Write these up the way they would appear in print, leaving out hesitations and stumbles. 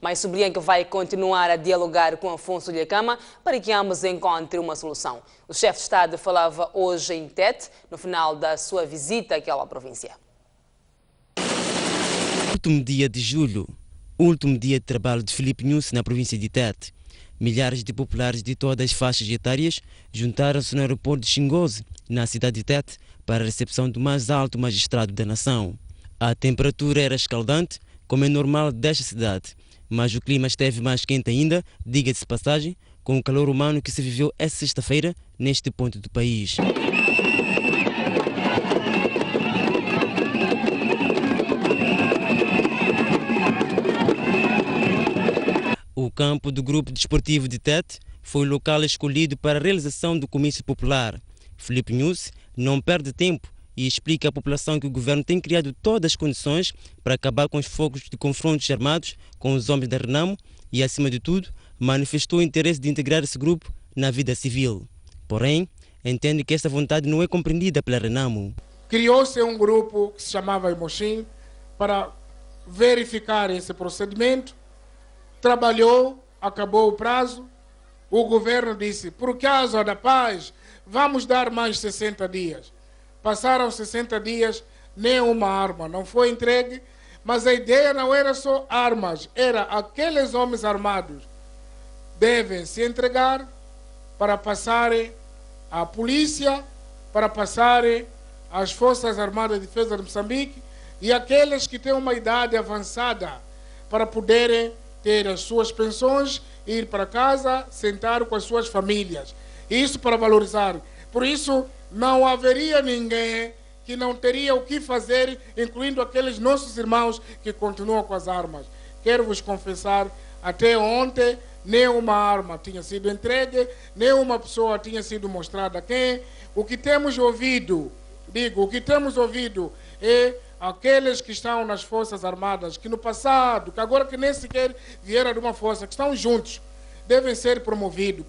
mas sublinha que vai continuar a dialogar com Afonso Dhlakama para que ambos encontrem uma solução. O chefe de Estado falava hoje em Tete, no final da sua visita àquela província. Último dia de julho, último dia de trabalho de Filipe Nyusi na província de Tete. Milhares de populares de todas as faixas etárias juntaram-se no aeroporto de Xingoze, na cidade de Tete, para a recepção do mais alto magistrado da nação. A temperatura era escaldante, como é normal desta cidade, mas o clima esteve mais quente ainda, diga-se passagem, com o calor humano que se viveu esta sexta-feira neste ponto do país. O campo do Grupo Desportivo de Tete foi o local escolhido para a realização do comício popular. Filipe Nyusi não perde tempo e explica à população que o governo tem criado todas as condições para acabar com os focos de confrontos armados com os homens da Renamo e, acima de tudo, manifestou o interesse de integrar esse grupo na vida civil. Porém, entende que esta vontade não é compreendida pela Renamo. Criou-se um grupo que se chamava Imoxim para verificar esse procedimento. Trabalhou, acabou o prazo, o governo disse, por causa da paz, vamos dar mais 60 dias. Passaram 60 dias, nenhuma arma não foi entregue, mas a ideia não era só armas, era aqueles homens armados devem se entregar para passarem à polícia, para passarem às Forças Armadas de Defesa de Moçambique e aqueles que têm uma idade avançada para poderem ter as suas pensões, ir para casa, sentar com as suas famílias. Isso para valorizar. Por isso, não haveria ninguém que não teria o que fazer, incluindo aqueles nossos irmãos que continuam com as armas. Quero vos confessar, até ontem, nenhuma arma tinha sido entregue, nenhuma pessoa tinha sido mostrada a quem. O que temos ouvido, o que temos ouvido é aqueles que estão nas Forças Armadas, que no passado, que agora que nem sequer vieram de uma força, que estão juntos, devem ser promovidos.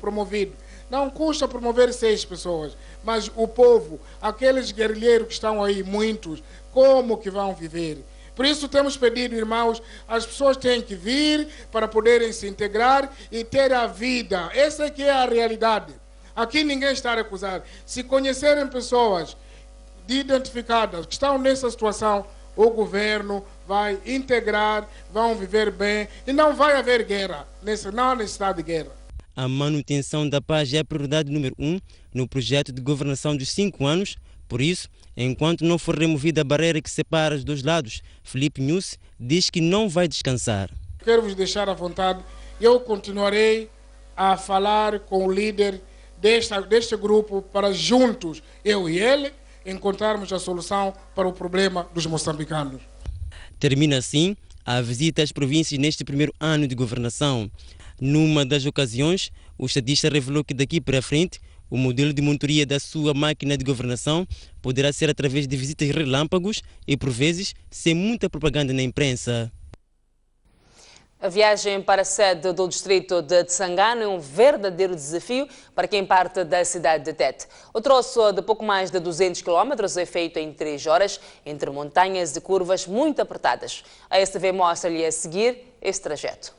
Não custa promover 6 pessoas, mas o povo, aqueles guerrilheiros que estão aí, muitos, como que vão viver? Por isso temos pedido, irmãos, as pessoas têm que vir para poderem se integrar e ter a vida. Essa é que é a realidade. Aqui ninguém está a acusar. Se conhecerem pessoas identificadas que estão nessa situação, o governo vai integrar, vão viver bem e não vai haver guerra, não há necessidade de guerra. A manutenção da paz é a prioridade número 1 no projeto de governação dos 5 anos. Por isso, enquanto não for removida a barreira que separa os dois lados, Filipe Nyusi diz que não vai descansar. Quero vos deixar à vontade. Eu continuarei a falar com o líder deste grupo para juntos, eu e ele, encontrarmos a solução para o problema dos moçambicanos. Termina assim a visita às províncias neste primeiro ano de governação. Numa das ocasiões, o estadista revelou que daqui para frente o modelo de monitoria da sua máquina de governação poderá ser através de visitas relâmpagos e, por vezes, sem muita propaganda na imprensa. A viagem para a sede do distrito de Tsangano é um verdadeiro desafio para quem parte da cidade de Tete. O troço de pouco mais de 200 km é feito em 3 horas, entre montanhas e curvas muito apertadas. A STV mostra-lhe a seguir esse trajeto.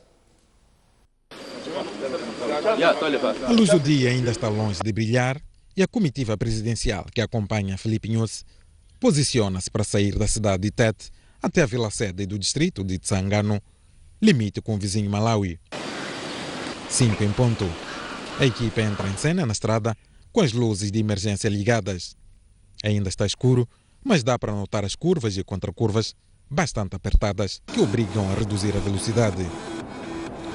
A luz do dia ainda está longe de brilhar e a comitiva presidencial que acompanha Filipe Nyusi posiciona-se para sair da cidade de Tete até a vila-sede do distrito de Tsangano, limite com o vizinho Malawi. 5 em ponto. A equipa entra em cena na estrada com as luzes de emergência ligadas. Ainda está escuro, mas dá para notar as curvas e contracurvas bastante apertadas que obrigam a reduzir a velocidade.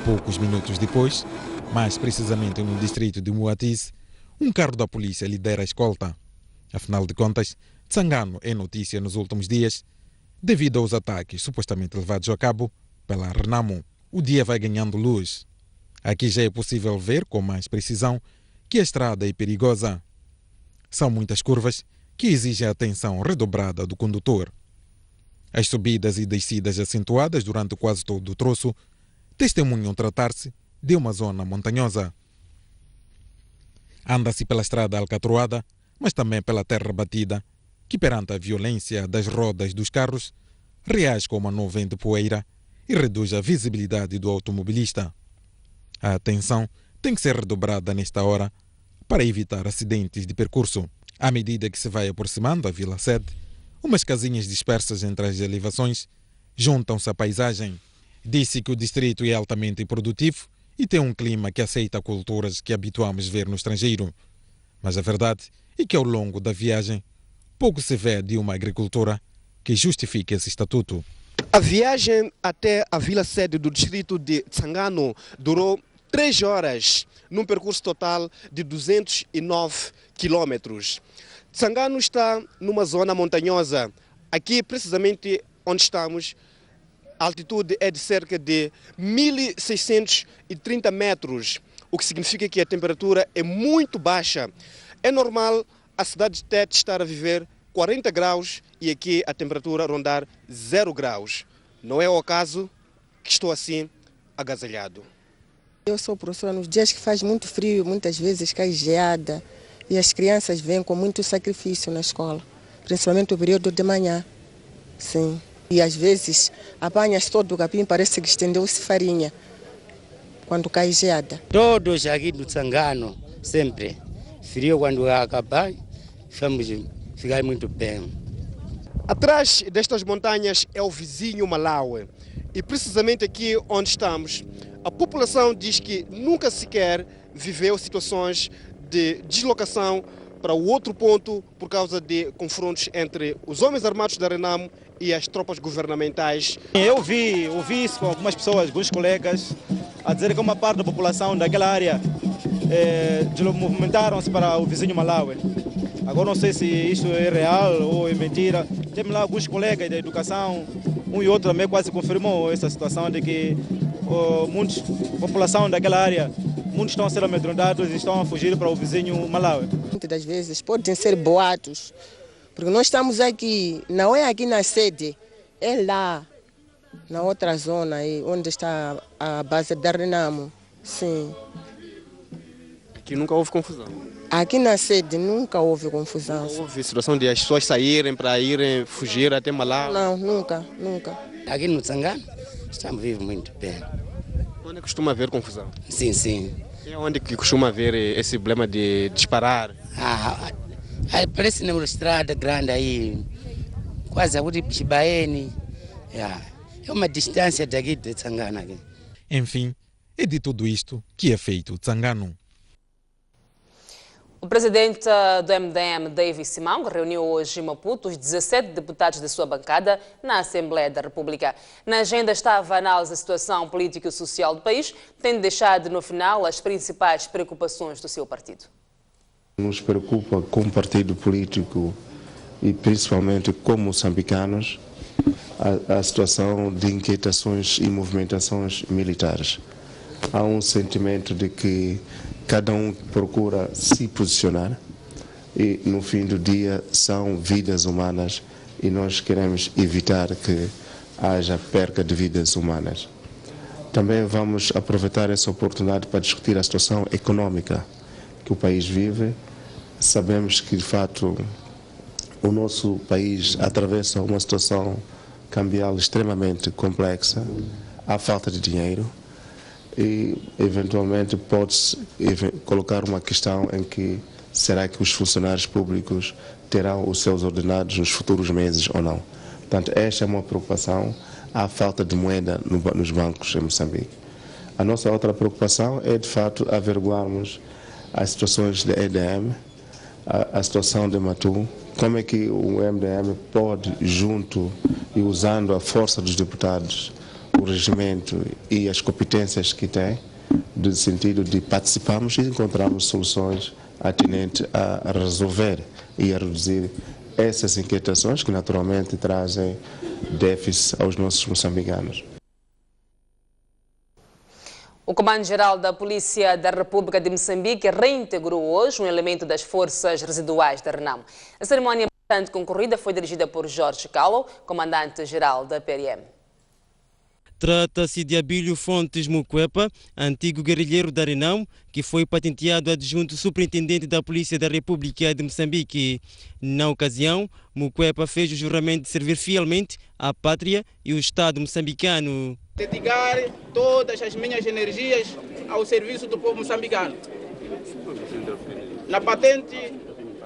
Poucos minutos depois, mais precisamente no distrito de Muatiz, um carro da polícia lidera a escolta. Afinal de contas, Tsangano é notícia nos últimos dias devido aos ataques supostamente levados a cabo pela Renamo. O dia vai ganhando luz. Aqui já é possível ver com mais precisão que a estrada é perigosa. São muitas curvas que exigem a atenção redobrada do condutor. As subidas e descidas acentuadas durante quase todo o troço testemunham tratar-se de uma zona montanhosa. Anda-se pela estrada alcatroada, mas também pela terra batida, que perante a violência das rodas dos carros reage com uma nuvem de poeira e reduz a visibilidade do automobilista. A atenção tem que ser redobrada nesta hora para evitar acidentes de percurso. À medida que se vai aproximando da Vila Sede, umas casinhas dispersas entre as elevações juntam-se à paisagem. Disse que o distrito é altamente produtivo e tem um clima que aceita culturas que habituamos ver no estrangeiro. Mas a verdade é que ao longo da viagem pouco se vê de uma agricultura que justifique esse estatuto. A viagem até a Vila Sede do distrito de Tsangano durou 3 horas, num percurso total de 209 quilômetros. Tsangano está numa zona montanhosa. Aqui, precisamente onde estamos, a altitude é de cerca de 1.630 metros, o que significa que a temperatura é muito baixa. É normal a cidade de Tete estar a viver 40 graus e aqui a temperatura rondar 0 graus. Não é o caso que estou assim agasalhado. Eu sou professora nos dias que faz muito frio, muitas vezes cai geada e as crianças vêm com muito sacrifício na escola, principalmente o período de manhã. Sim. E às vezes apanha-se todo o capim, parece que estendeu-se farinha quando cai geada. Todos aqui do Tsangano, sempre. Frio quando acabar, vamos ficar muito bem. Atrás destas montanhas é o vizinho Malawi. E precisamente aqui onde estamos, a população diz que nunca sequer viveu situações de deslocação para o outro ponto por causa de confrontos entre os homens armados da Renamo e as tropas governamentais. Eu ouvi isso com algumas pessoas, alguns colegas, a dizer que uma parte da população daquela área movimentaram-se para o vizinho Malawi. Agora não sei se isto é real ou é mentira. Temos lá alguns colegas da educação, um e outro também quase confirmou essa situação de que a população daquela área, muitos estão a ser amedrontados e estão a fugir para o vizinho Malawi. Muitas das vezes podem ser boatos, porque nós estamos aqui, não é aqui na sede, é lá, na outra zona aí, onde está a base da Renamo. Sim. Aqui nunca houve confusão? Aqui na sede nunca houve confusão. Não houve situação de as pessoas saírem para irem fugir até Malawi? Não, nunca. Aqui no Tsangano, estamos vivos muito bem. Onde costuma haver confusão? Sim. E onde que costuma haver esse problema de disparar? Parece numa estrada grande aí, quase a Chibaene. É uma distância daqui de Tsangano. Aqui. Enfim, é de tudo isto que é feito Tsangano. O presidente do MDM, David Simão, reuniu hoje em Maputo os 17 deputados da sua bancada na Assembleia da República. Na agenda estava a análise da situação política e social do país, tendo deixado no final as principais preocupações do seu partido. Nos preocupa como partido político e principalmente como moçambicanos a situação de inquietações e movimentações militares. Há um sentimento de que cada um procura se posicionar e no fim do dia são vidas humanas e nós queremos evitar que haja perca de vidas humanas. Também vamos aproveitar essa oportunidade para discutir a situação econômica que o país vive. Sabemos que de fato o nosso país atravessa uma situação cambial extremamente complexa, há falta de dinheiro. E eventualmente pode-se colocar uma questão em que será que os funcionários públicos terão os seus ordenados nos futuros meses ou não. Portanto, esta é uma preocupação, há falta de moeda nos bancos em Moçambique. A nossa outra preocupação é de facto averiguarmos as situações da EDM, a situação de Matu, como é que o MDM pode, junto e usando a força dos deputados, o regimento e as competências que tem, no sentido de participarmos e encontrarmos soluções atinentes a resolver e a reduzir essas inquietações que naturalmente trazem déficit aos nossos moçambicanos. O Comando-Geral da Polícia da República de Moçambique reintegrou hoje um elemento das forças residuais da Renamo. A cerimónia bastante concorrida foi dirigida por Jorge Callow, comandante-geral da PRM. Trata-se de Abílio Fontes Muquepa, antigo guerrilheiro da Renamo, que foi patenteado adjunto superintendente da Polícia da República de Moçambique. Na ocasião, Muquepa fez o juramento de servir fielmente à pátria e o Estado moçambicano. Dedicar todas as minhas energias ao serviço do povo moçambicano. Na patente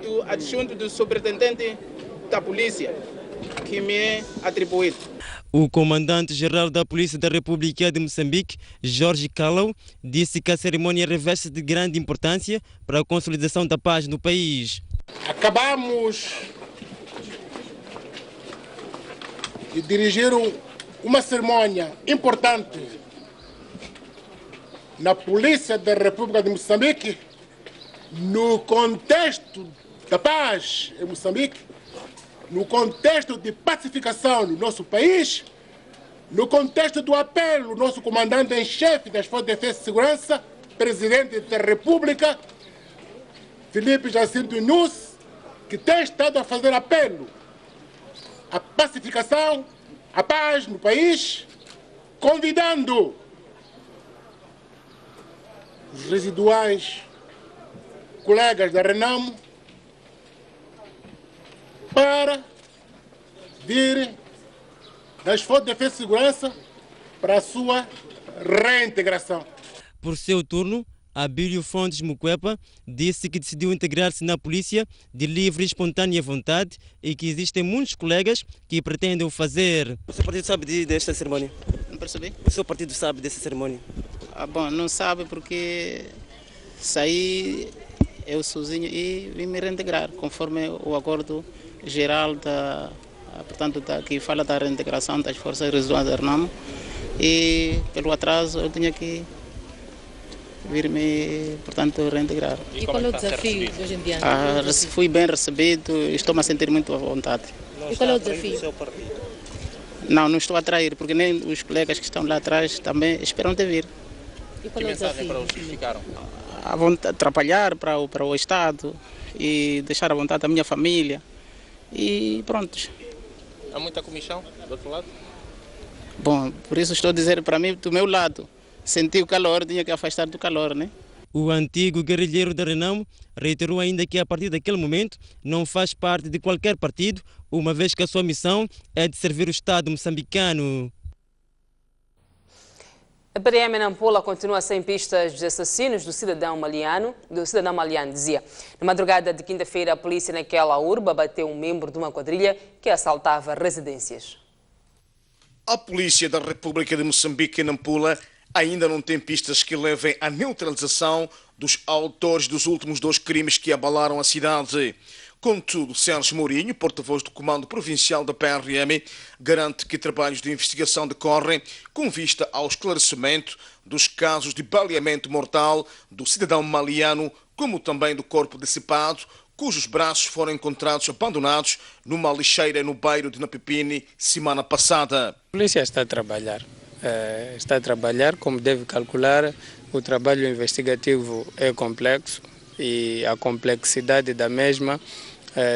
do adjunto do superintendente da Polícia, que me é atribuído. O comandante-geral da Polícia da República de Moçambique, Jorge Callau, disse que a cerimônia reveste de grande importância para a consolidação da paz no país. Acabamos de dirigir uma cerimônia importante na Polícia da República de Moçambique, no contexto da paz em Moçambique, no contexto de pacificação do nosso país, no contexto do apelo do nosso comandante em chefe das Forças de Defesa e Segurança, presidente da República, Filipe Jacinto Nyusi, que tem estado a fazer apelo à pacificação, à paz no país, convidando os residuais colegas da Renamo para virem das Forças de Defesa e Segurança para a sua reintegração. Por seu turno, Abílio Fontes Muquepa disse que decidiu integrar-se na polícia de livre e espontânea vontade e que existem muitos colegas que pretendem o fazer. O seu partido sabe desta cerimônia? Não percebi? O seu partido sabe dessa cerimônia? Bom, não sabe porque saí eu sozinho e vim me reintegrar, conforme o acordo geral que fala da reintegração das forças residuais da Renamo, e pelo atraso eu tinha que vir me, portanto, reintegrar. E qual é o desafio de hoje em diante? Fui bem recebido, estou-me a sentir muito à vontade. E qual é o desafio? Não estou a trair, porque nem os colegas que estão lá atrás também esperam te vir. E qual é o desafio? Para os que ficaram? A vontade, trabalhar para o Estado e deixar à vontade a minha família. E pronto. Há muita comissão do outro lado? Bom, por isso estou a dizer para mim, do meu lado, senti o calor, tinha que afastar do calor, né? O antigo guerrilheiro da Renamo reiterou ainda que a partir daquele momento não faz parte de qualquer partido, uma vez que a sua missão é de servir o Estado moçambicano. A PM em Nampula continua sem pistas dos assassinos do cidadão maliano, dizia. Na madrugada de quinta-feira, a polícia naquela urba bateu um membro de uma quadrilha que assaltava residências. A polícia da República de Moçambique em Nampula ainda não tem pistas que levem à neutralização dos autores dos últimos 2 crimes que abalaram a cidade. Contudo, Sérgio Mourinho, porta-voz do Comando Provincial da PRM, garante que trabalhos de investigação decorrem com vista ao esclarecimento dos casos de baleamento mortal do cidadão maliano, como também do corpo dissipado, cujos braços foram encontrados abandonados numa lixeira no bairro de Napipini semana passada. A polícia está a trabalhar, como deve calcular. O trabalho investigativo é complexo e a complexidade da mesma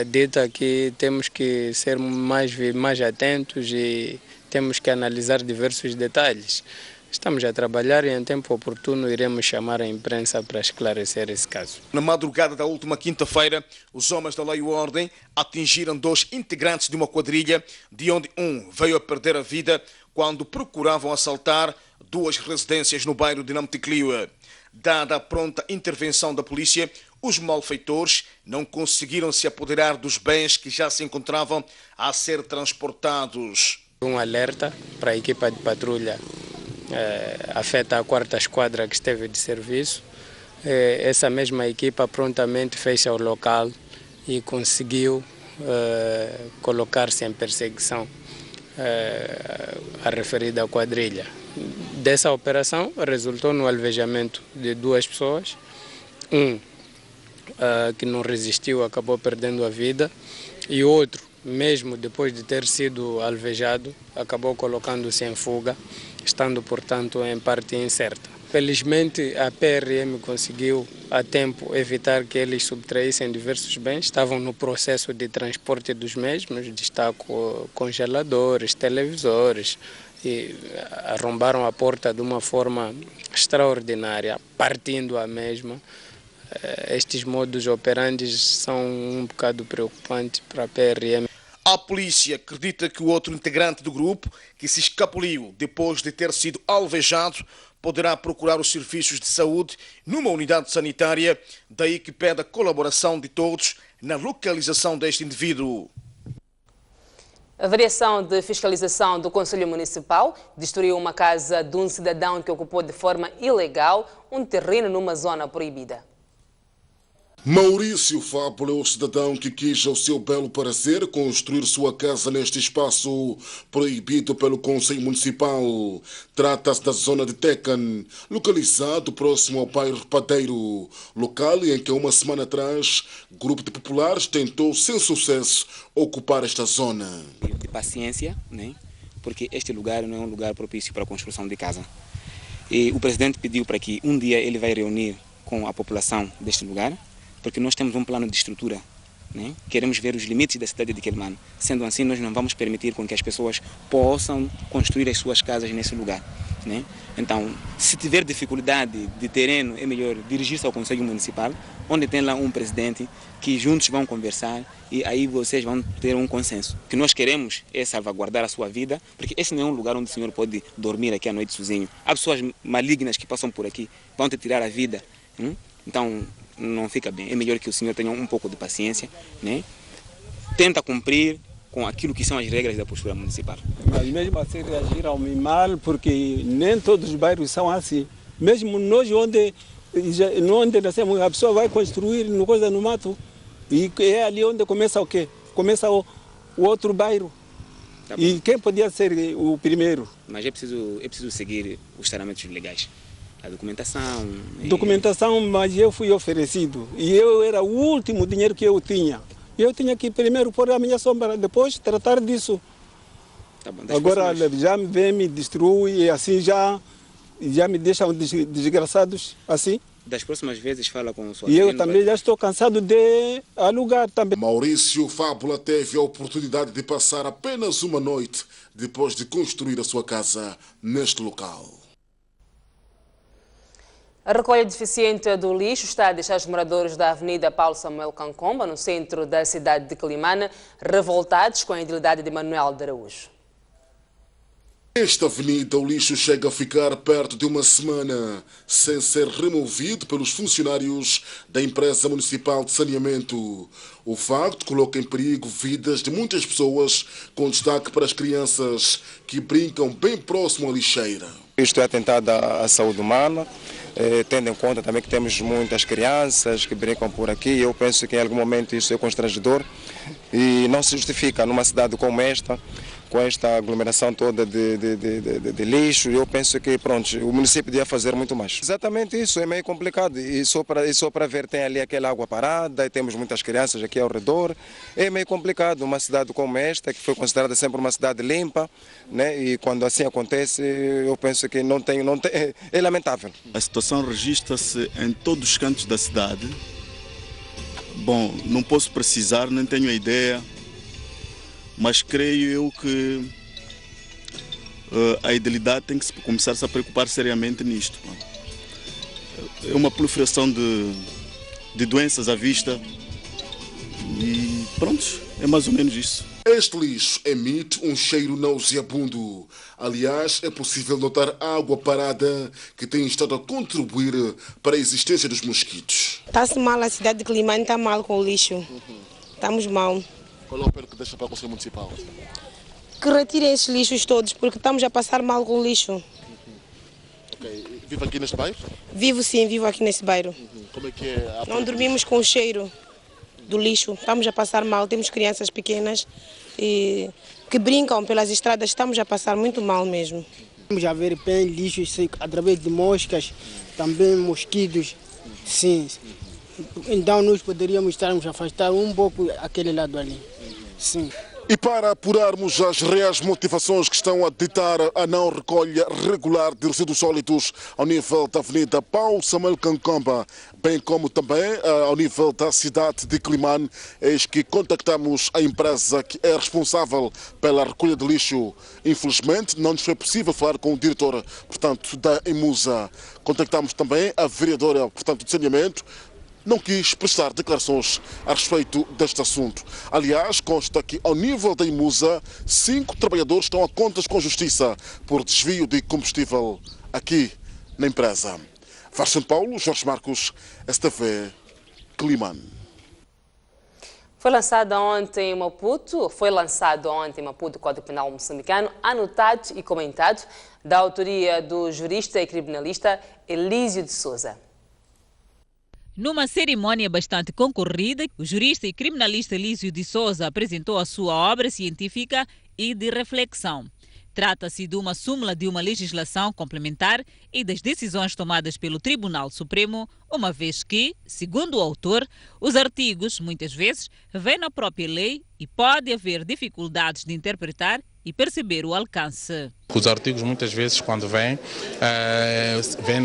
dita que temos que ser mais atentos e temos que analisar diversos detalhes. Estamos a trabalhar e em tempo oportuno iremos chamar a imprensa para esclarecer esse caso. Na madrugada da última quinta-feira, os homens da Lei e Ordem atingiram 2 integrantes de uma quadrilha, de onde um veio a perder a vida quando procuravam assaltar 2 residências no bairro de Namticliua. Dada a pronta intervenção da polícia, os malfeitores não conseguiram se apoderar dos bens que já se encontravam a ser transportados. Um alerta para a equipa de patrulha afeta a 4ª esquadra que esteve de serviço. Essa mesma equipa prontamente fez ao local e conseguiu colocar-se em perseguição à referida quadrilha. Dessa operação resultou no alvejamento de 2 pessoas, que não resistiu, acabou perdendo a vida, e outro, mesmo depois de ter sido alvejado, acabou colocando-se em fuga, estando, portanto, em parte incerta. Felizmente, a PRM conseguiu a tempo evitar que eles subtraíssem diversos bens. Estavam no processo de transporte dos mesmos, destaco congeladores, televisores, e arrombaram a porta de uma forma extraordinária, partindo a mesma. Estes modos operantes são um bocado preocupantes para a PRM. A polícia acredita que o outro integrante do grupo, que se escapuliu depois de ter sido alvejado, poderá procurar os serviços de saúde numa unidade sanitária, daí que pede a colaboração de todos na localização deste indivíduo. A variação de fiscalização do Conselho Municipal destruiu uma casa de um cidadão que ocupou de forma ilegal um terreno numa zona proibida. Maurício Fábula é o cidadão que quis, ao seu belo parecer, construir sua casa neste espaço proibido pelo Conselho Municipal. Trata-se da zona de Tecan, localizado próximo ao bairro Padeiro, local em que uma semana atrás, grupo de populares tentou, sem sucesso, ocupar esta zona. De paciência, né? Porque este lugar não é um lugar propício para a construção de casa. E o presidente pediu para que um dia ele vai reunir com a população deste lugar, porque nós temos um plano de estrutura, né? Queremos ver os limites da cidade de Quelimane. Sendo assim, nós não vamos permitir com que as pessoas possam construir as suas casas nesse lugar, né? Então, se tiver dificuldade de terreno, é melhor dirigir-se ao Conselho Municipal, onde tem lá um presidente que juntos vão conversar e aí vocês vão ter um consenso. O que nós queremos é salvaguardar a sua vida, porque esse não é um lugar onde o senhor pode dormir aqui à noite sozinho. Há pessoas malignas que passam por aqui, vão te tirar a vida. Então, não fica bem. É melhor que o senhor tenha um pouco de paciência, né? Tenta cumprir com aquilo que são as regras da postura municipal. Mas mesmo assim reagiram mal, porque nem todos os bairros são assim. Mesmo nós, onde nascemos, a pessoa vai construir no coisa no mato, e é ali onde começa o quê? Começa o outro bairro. Tá, e quem podia ser o primeiro? Mas é preciso seguir os parâmetros legais. A documentação... Documentação, mas eu fui oferecido. E eu era o último dinheiro que eu tinha. Eu tinha que primeiro pôr a minha sombra, depois tratar disso. Tá bom, agora já me vem, me destrui e assim já me deixam desgraçados assim. Das próximas vezes fala com o seu... E eu também já estou cansado de alugar também. Maurício Fábula teve a oportunidade de passar apenas uma noite depois de construir a sua casa neste local. A recolha deficiente do lixo está a deixar os moradores da Avenida Paulo Samuel Cancomba, no centro da cidade de Quelimane, revoltados com a idilidade de Manuel de Araújo. Nesta avenida, o lixo chega a ficar perto de uma semana sem ser removido pelos funcionários da empresa municipal de saneamento. O facto coloca em perigo vidas de muitas pessoas, com destaque para as crianças que brincam bem próximo à lixeira. Isto é atentado à saúde humana, tendo em conta também que temos muitas crianças que brincam por aqui. Eu penso que em algum momento isso é constrangedor e não se justifica numa cidade como esta, com esta aglomeração toda de lixo. Eu penso que pronto, o município devia fazer muito mais. Exatamente isso, é meio complicado. E só para ver, tem ali aquela água parada e temos muitas crianças aqui ao redor. É meio complicado uma cidade como esta, que foi considerada sempre uma cidade limpa, né? E quando assim acontece, eu penso que não tem, é lamentável. A situação registra-se em todos os cantos da cidade. Bom, não posso precisar, nem tenho a ideia, mas creio eu que a idilidade tem que começar-se a preocupar seriamente nisto. É uma proliferação de doenças à vista e pronto, é mais ou menos isso. Este lixo emite um cheiro nauseabundo. Aliás, é possível notar água parada que tem estado a contribuir para a existência dos mosquitos. Está-se mal, a cidade de Quelimane está mal com o lixo. Estamos mal. Qual é o apelo que deixa para o Conselho Municipal? Que retirem esses lixos todos, porque estamos a passar mal com o lixo. Okay. Vive aqui neste bairro? Vivo sim, vivo aqui nesse bairro. Como é que é? Não dormimos com o cheiro do lixo, estamos a passar mal, temos crianças pequenas que brincam pelas estradas, estamos a passar muito mal mesmo. Vamos a ver bem lixo através de moscas, também mosquitos, sim. Então nós poderíamos estarmos a afastar um pouco aquele lado ali, sim. E para apurarmos as reais motivações que estão a ditar a não recolha regular de resíduos sólidos ao nível da Avenida Paulo Samuel Kankamba, bem como também ao nível da cidade de Quelimane, eis que contactamos a empresa que é responsável pela recolha de lixo. Infelizmente, não nos foi possível falar com o diretor, portanto, da Imusa. Contactamos também a vereadora, portanto, de saneamento. Não quis prestar declarações a respeito deste assunto. Aliás, consta que, ao nível da Imusa, 5 trabalhadores estão a contas com a justiça por desvio de combustível aqui na empresa. Vaz São Paulo, Jorge Marcos, STV, Quelimane. Foi lançado ontem em Maputo o Código Penal moçambicano, anotado e comentado, da autoria do jurista e criminalista Elísio de Souza. Numa cerimônia bastante concorrida, o jurista e criminalista Elísio de Souza apresentou a sua obra científica e de reflexão. Trata-se de uma súmula de uma legislação complementar e das decisões tomadas pelo Tribunal Supremo, uma vez que, segundo o autor, os artigos, muitas vezes, vêm na própria lei e pode haver dificuldades de interpretar e perceber o alcance. Os artigos, muitas vezes, quando vêm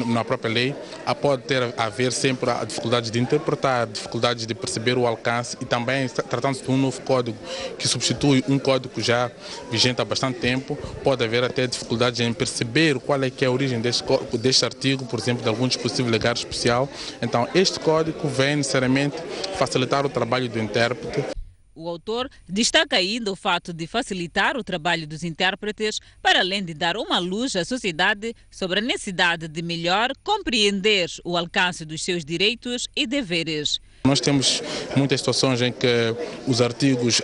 na própria lei, pode haver sempre a dificuldade de interpretar, dificuldade de perceber o alcance e também, tratando-se de um novo código que substitui um código já vigente há bastante tempo, pode haver até dificuldade em perceber qual é que é a origem deste artigo, por exemplo, de algum dispositivo legal especial. Então, este código vem necessariamente facilitar o trabalho do intérprete. O autor destaca ainda o fato de facilitar o trabalho dos intérpretes, para além de dar uma luz à sociedade sobre a necessidade de melhor compreender o alcance dos seus direitos e deveres. Nós temos muitas situações em que os artigos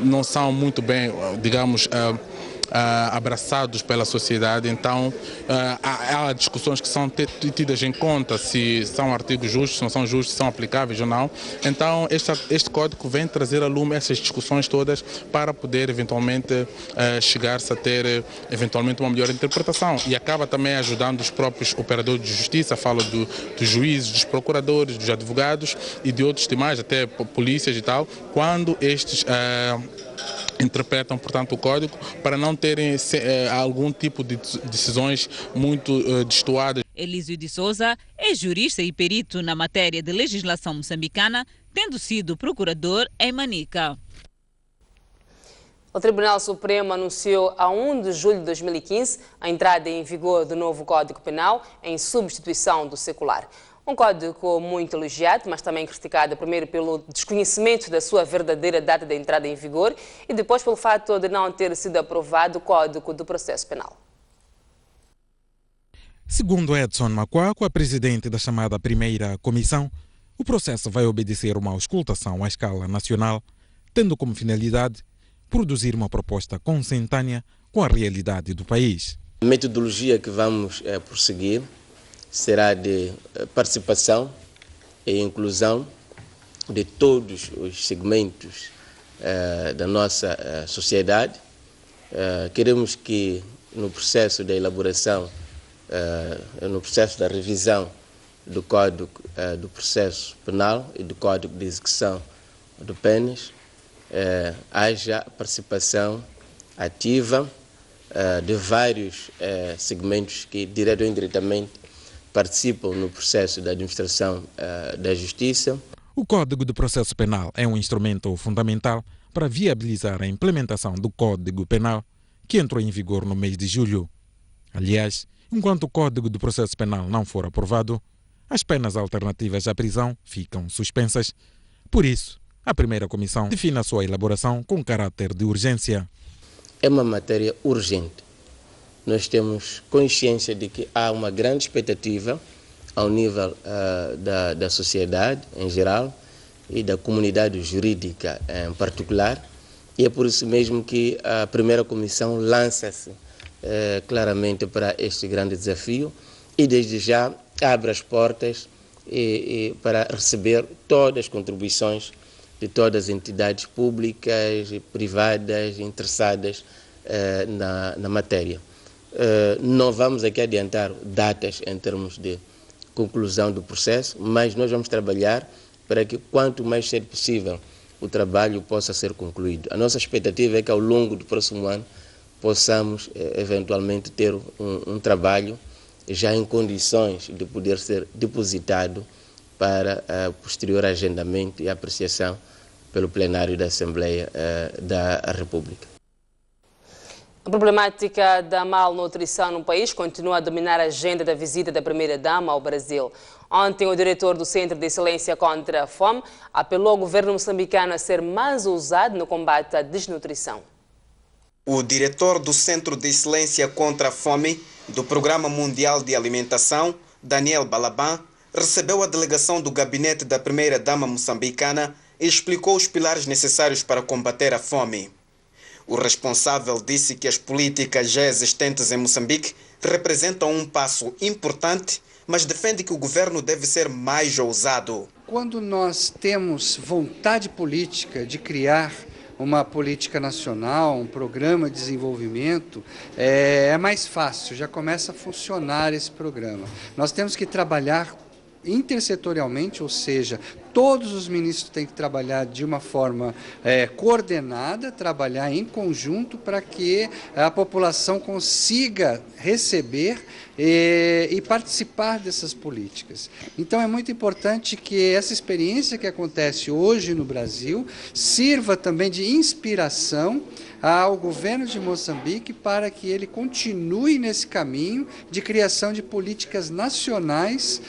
não são muito bem, digamos, abraçados pela sociedade, então há discussões que são tidas em conta se são artigos justos, se não são justos, se são aplicáveis ou não. Então este código vem trazer a lume essas discussões todas para poder eventualmente chegar-se a ter eventualmente uma melhor interpretação, e acaba também ajudando os próprios operadores de justiça, falo dos juízes, dos procuradores, dos advogados e de outros demais, até polícias e tal, quando estes interpretam, portanto, o código para não terem algum tipo de decisões muito destoadas. Elísio de Souza é jurista e perito na matéria de legislação moçambicana, tendo sido procurador em Manica. O Tribunal Supremo anunciou a 1 de julho de 2015 a entrada em vigor do novo Código Penal em substituição do secular. Um código muito elogiado, mas também criticado primeiro pelo desconhecimento da sua verdadeira data de entrada em vigor e depois pelo fato de não ter sido aprovado o Código do Processo Penal. Segundo Edson Macuaco, presidente da chamada primeira comissão, o processo vai obedecer uma auscultação à escala nacional, tendo como finalidade produzir uma proposta consentânea com a realidade do país. A metodologia que vamos prosseguir será de participação e inclusão de todos os segmentos da nossa sociedade. Queremos que no processo da elaboração, no processo da revisão do Código do Processo Penal e do Código de Execução de Penas, haja participação ativa de vários segmentos que, direto ou indiretamente, participam no processo da administração da justiça. O Código do Processo Penal é um instrumento fundamental para viabilizar a implementação do Código Penal, que entrou em vigor no mês de julho. Aliás, enquanto o Código do Processo Penal não for aprovado, as penas alternativas à prisão ficam suspensas. Por isso, a primeira comissão define a sua elaboração com caráter de urgência. É uma matéria urgente. Nós temos consciência de que há uma grande expectativa ao nível da sociedade em geral e da comunidade jurídica em particular, e é por isso mesmo que a primeira comissão lança-se claramente para este grande desafio e desde já abre as portas para receber todas as contribuições de todas as entidades públicas e privadas interessadas na matéria. Não vamos aqui adiantar datas em termos de conclusão do processo, mas nós vamos trabalhar para que quanto mais cedo possível o trabalho possa ser concluído. A nossa expectativa é que ao longo do próximo ano possamos eventualmente ter um trabalho já em condições de poder ser depositado para posterior agendamento e apreciação pelo plenário da Assembleia da República. A problemática da malnutrição no país continua a dominar a agenda da visita da primeira-dama ao Brasil. Ontem, o diretor do Centro de Excelência contra a Fome apelou ao governo moçambicano a ser mais ousado no combate à desnutrição. O diretor do Centro de Excelência contra a Fome do Programa Mundial de Alimentação, Daniel Balaban, recebeu a delegação do gabinete da primeira-dama moçambicana e explicou os pilares necessários para combater a fome. O responsável disse que as políticas já existentes em Moçambique representam um passo importante, mas defende que o governo deve ser mais ousado. Quando nós temos vontade política de criar uma política nacional, um programa de desenvolvimento, é mais fácil, já começa a funcionar esse programa. Nós temos que trabalhar intersetorialmente, ou seja, todos os ministros têm que trabalhar de uma forma coordenada, trabalhar em conjunto para que a população consiga receber e participar dessas políticas. Então é muito importante que essa experiência que acontece hoje no Brasil sirva também de inspiração ao governo de Moçambique para que ele continue nesse caminho de criação de políticas nacionais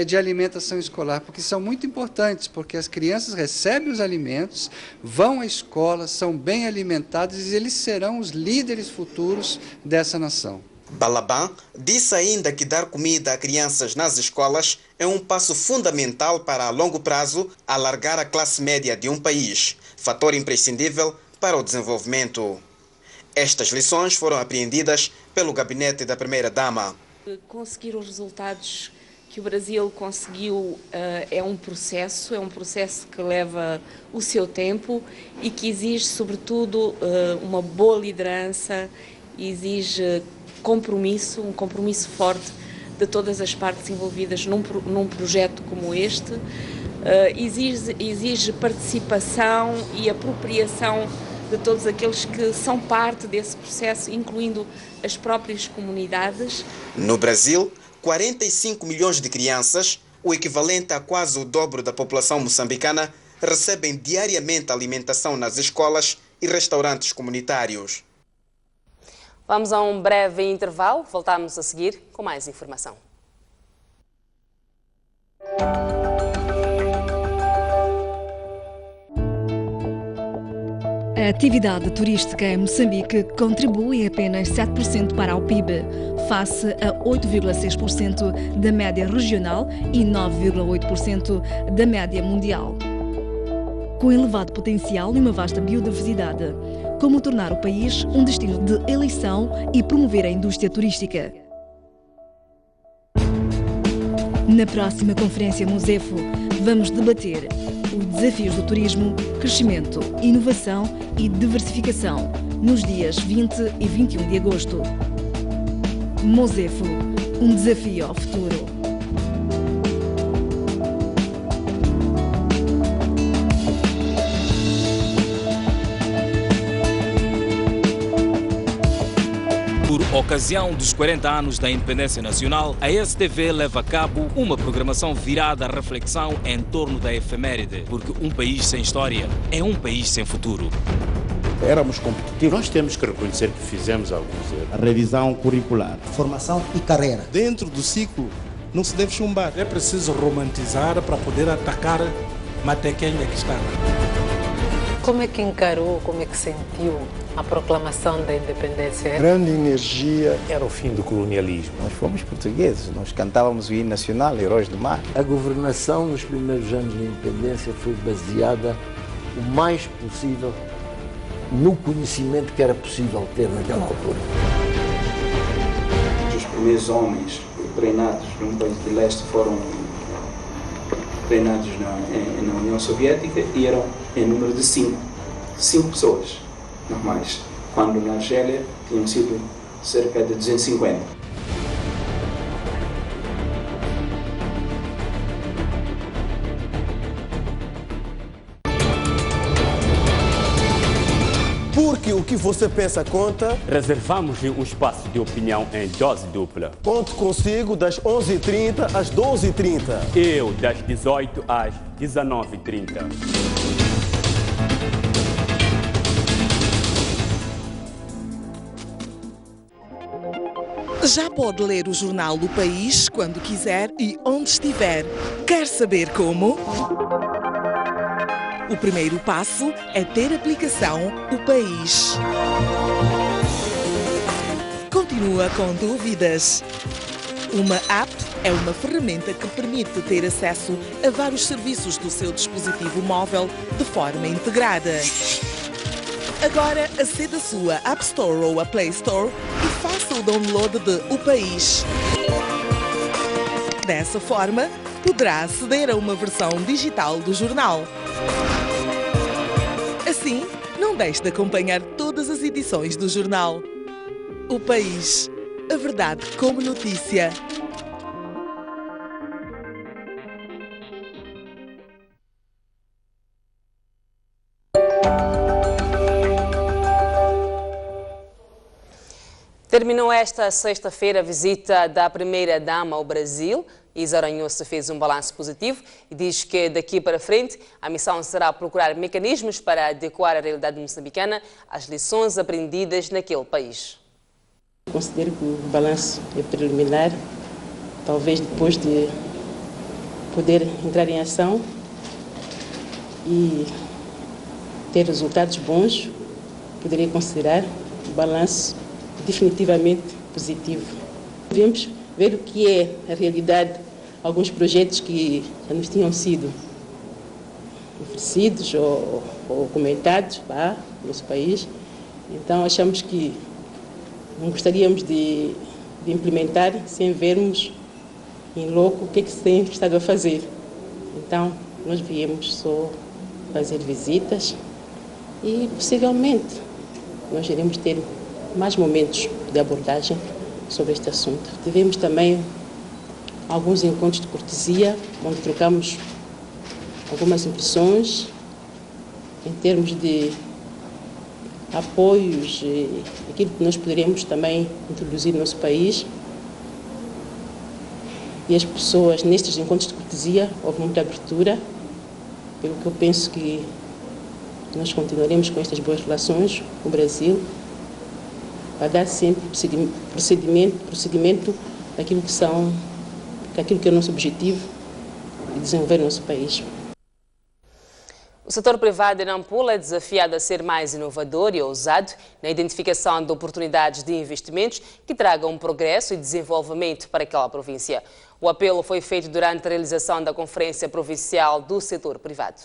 de alimentação escolar, porque são muito importantes, porque as crianças recebem os alimentos, vão à escola, são bem alimentadas e eles serão os líderes futuros dessa nação. Balaban disse ainda que dar comida a crianças nas escolas é um passo fundamental para, a longo prazo, alargar a classe média de um país, fator imprescindível para o desenvolvimento. Estas lições foram apreendidas pelo gabinete da primeira-dama. Conseguir os resultados que o Brasil conseguiu é um processo que leva o seu tempo e que exige, sobretudo, uma boa liderança, exige um compromisso forte de todas as partes envolvidas num projeto como este, exige participação e apropriação de todos aqueles que são parte desse processo, incluindo as próprias comunidades. No Brasil, 45 milhões de crianças, o equivalente a quase o dobro da população moçambicana, recebem diariamente alimentação nas escolas e restaurantes comunitários. Vamos a um breve intervalo, voltamos a seguir com mais informação. A atividade turística em Moçambique contribui apenas 7% para o PIB, face a 8,6% da média regional e 9,8% da média mundial. Com elevado potencial e uma vasta biodiversidade, como tornar o país um destino de eleição e promover a indústria turística. Na próxima Conferência Mosefo, vamos debater os desafios do turismo, crescimento, inovação e diversificação, nos dias 20 e 21 de agosto. Mosefo, um desafio ao futuro. Por ocasião dos 40 anos da independência nacional, a STV leva a cabo uma programação virada à reflexão em torno da efeméride, porque um país sem história é um país sem futuro. Éramos competitivos. Nós temos que reconhecer que fizemos alguns erros. A revisão curricular. Formação e carreira. Dentro do ciclo, não se deve chumbar. É preciso romantizar para poder atacar Matequenha que está lá. Como é que encarou, como é que sentiu a proclamação da independência? Grande energia. Era o fim do colonialismo. Nós fomos portugueses, nós cantávamos o hino nacional, Heróis do Mar. A governação nos primeiros anos da independência foi baseada o mais possível no conhecimento que era possível ter naquela altura. Os primeiros homens treinados num país de leste foram treinados na União Soviética e eram em número de 5 pessoas normais, quando na Argélia tinham sido cerca de 250. que o que você pensa conta. Reservamos um espaço de opinião em dose dupla. Conto consigo das 11h30 às 12h30. Eu, das 18 às 19h30. Já pode ler o jornal O País quando quiser e onde estiver. Quer saber como? O primeiro passo é ter a aplicação O País. Continua com dúvidas? Uma app é uma ferramenta que permite ter acesso a vários serviços do seu dispositivo móvel de forma integrada. Agora, acede à sua App Store ou à Play Store e faça o download de O País. Dessa forma, poderá aceder a uma versão digital do jornal. Assim, não deixe de acompanhar todas as edições do jornal. O País. A verdade como notícia. Terminou esta sexta-feira a visita da primeira-dama ao Brasil. Isa Aranhoso fez um balanço positivo e diz que daqui para frente a missão será procurar mecanismos para adequar a realidade moçambicana às lições aprendidas naquele país. Considero que o balanço é preliminar, talvez depois de poder entrar em ação e ter resultados bons, poderia considerar o balanço definitivamente positivo. Devemos ver o que é a realidade, alguns projetos que já nos tinham sido oferecidos ou comentados lá no nosso país. Então achamos que não gostaríamos de implementar sem vermos em loco o que é que se tem estado a fazer. Então nós viemos só fazer visitas e possivelmente nós iremos ter mais momentos de abordagem sobre este assunto. Tivemos também alguns encontros de cortesia, onde trocamos algumas impressões em termos de apoios e aquilo que nós poderíamos também introduzir no nosso país. E as pessoas, nestes encontros de cortesia, houve muita abertura, pelo que eu penso que nós continuaremos com estas boas relações com o Brasil, para dar sempre procedimento daquilo que é o nosso objetivo de desenvolver o nosso país. O setor privado de Nampula é desafiado a ser mais inovador e ousado na identificação de oportunidades de investimentos que tragam progresso e desenvolvimento para aquela província. O apelo foi feito durante a realização da Conferência Provincial do Setor Privado.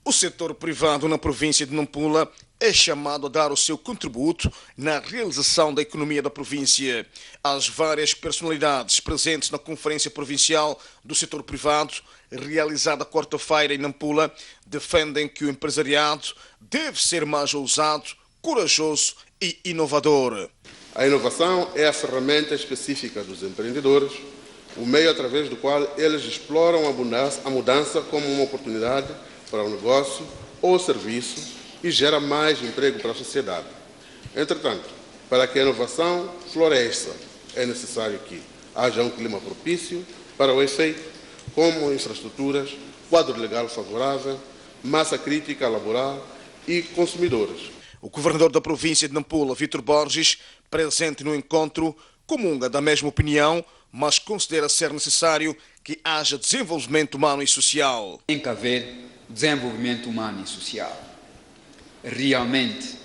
O setor privado na província de Nampula é chamado a dar o seu contributo na realização da economia da província. As várias personalidades presentes na Conferência Provincial do Setor Privado, realizada quarta-feira em Nampula, defendem que o empresariado deve ser mais ousado, corajoso e inovador. A inovação é a ferramenta específica dos empreendedores, o meio através do qual eles exploram a mudança como uma oportunidade para o negócio ou serviço e gera mais emprego para a sociedade. Entretanto, para que a inovação floresça, é necessário que haja um clima propício para o efeito, como infraestruturas, quadro legal favorável, massa crítica laboral e consumidores. O governador da província de Nampula, Vítor Borges, presente no encontro, comunga da mesma opinião, mas considera ser necessário que haja desenvolvimento humano e social. Tem que haver desenvolvimento humano e social. Realmente,